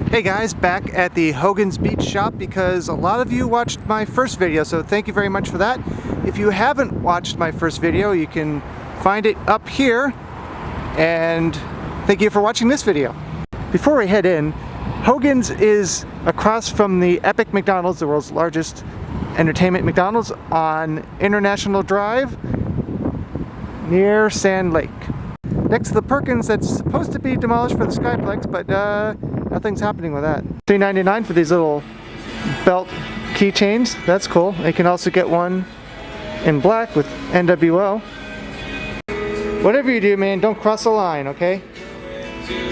Hey guys, back at the Hogan's Beach shop because a lot of you watched my first video, so thank you very much for that. If you haven't watched my first video, you can find it up here, and thank you for watching this video. Before we head in, Hogan's is across from the Epic McDonald's, the world's largest entertainment McDonald's, on International Drive near Sand Lake. Next to the Perkins that's supposed to be demolished for the Skyplex, but nothing's happening with that. $3.99 for these little belt keychains. That's cool. You can also get one in black with NWO. Whatever you do, man, don't cross the line, okay?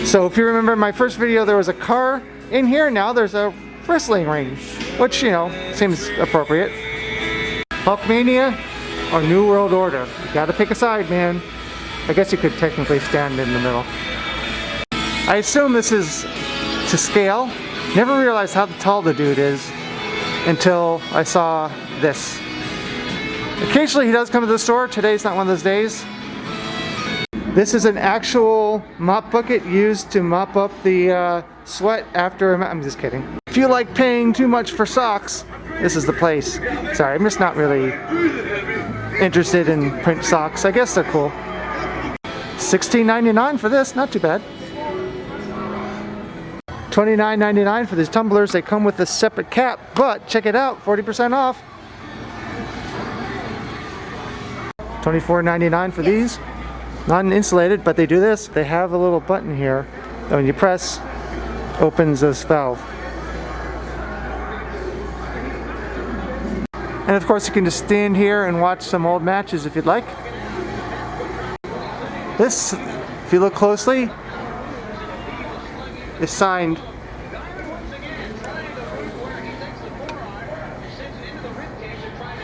So if you remember my first video, there was a car in here. Now there's a wrestling ring, which, you know, seems appropriate. Hulkmania or New World Order? You gotta pick a side, man. I guess you could technically stand in the middle. I assume this is to scale. Never realized how tall the dude is until I saw this. Occasionally he does come to the store. Today's not one of those days. This is an actual mop bucket used to mop up the sweat after I'm just kidding. If you like paying too much for socks, this is the place. Sorry, I'm just not really interested in print socks. I guess they're cool. $16.99 for this, not too bad. $29.99 for these tumblers. They come with a separate cap, but check it out, 40% off. $24.99 for these. Non-insulated, but they do this. They have a little button here that when you press, opens this valve. And of course you can just stand here and watch some old matches if you'd like. This, if you look closely, is signed.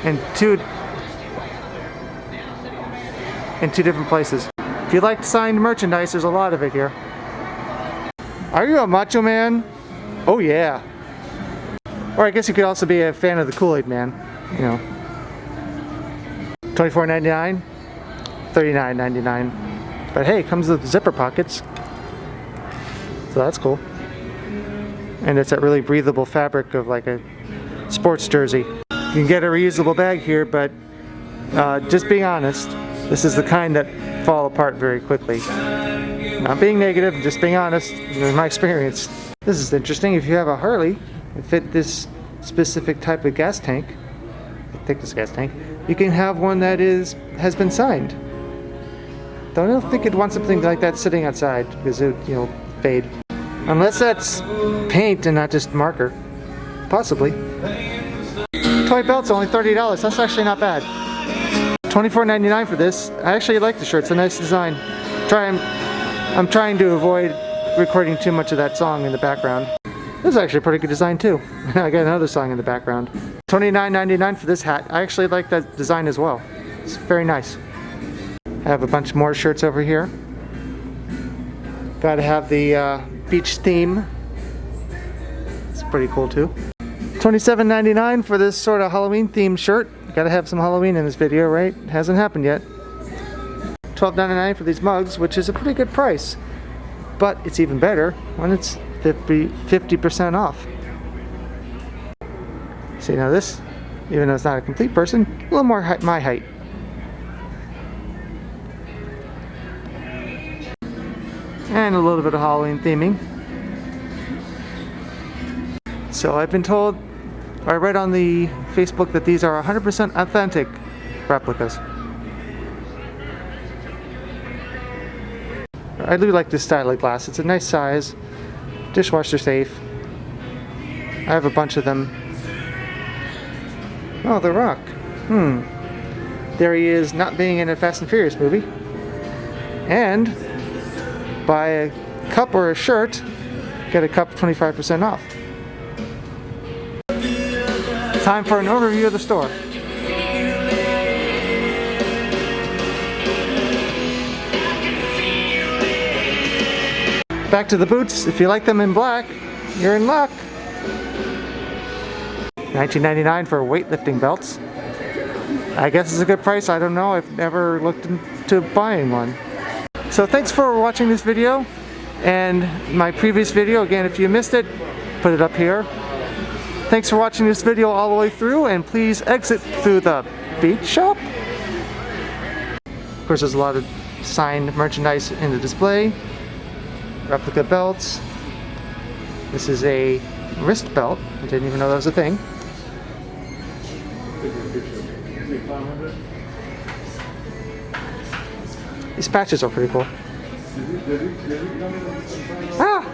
In two different places. If you like signed merchandise, there's a lot of it here. Are you a macho man? Oh yeah. Or I guess you could also be a fan of the Kool-Aid Man, you know. $24.99, $39.99. But hey, it comes with zipper pockets. So that's cool. And it's that really breathable fabric of like a sports jersey. You can get a reusable bag here, but just being honest, this is the kind that fall apart very quickly. Not being negative, just being honest, in my experience. This is interesting. If you have a Harley, it fit this specific type of gas tank, thickness gas tank, you can have one that has been signed. Though I don't think you'd want something like that sitting outside because it would, you know, fade. Unless that's paint and not just marker. Possibly. Toy belt's only $30. That's actually not bad. $24.99 for this. I actually like the shirt. It's a nice design. I'm trying to avoid recording too much of that song in the background. This is actually a pretty good design too. I got another song in the background. $29.99 for this hat. I actually like that design as well. It's very nice. I have a bunch more shirts over here. Gotta have the beach theme. It's pretty cool too. $27.99 for this sort of Halloween themed shirt. Gotta have some Halloween in this video, right? Hasn't happened yet. $12.99 for these mugs, which is a pretty good price. But it's even better when it's 50% off. See, now this, even though it's not a complete person, a little more my height. And a little bit of Halloween theming. So I've been told, or I read on the Facebook that these are 100% authentic replicas. I do like this style of glass. It's a nice size, dishwasher safe. I have a bunch of them. Oh, The Rock. There he is, not being in a Fast and Furious movie. And buy a cup or a shirt, get a cup 25% off. Time for an overview of the store. Back to the boots. If you like them in black, you're in luck. $19.99 for weightlifting belts. I guess it's a good price. I don't know. I've never looked into buying one. So thanks for watching this video. And my previous video, again, if you missed it, put it up here. Thanks for watching this video all the way through, and please exit through the beach shop. Of course, there's a lot of signed merchandise in the display. Replica belts. This is a wrist belt. I didn't even know that was a thing. These patches are pretty cool. Ah!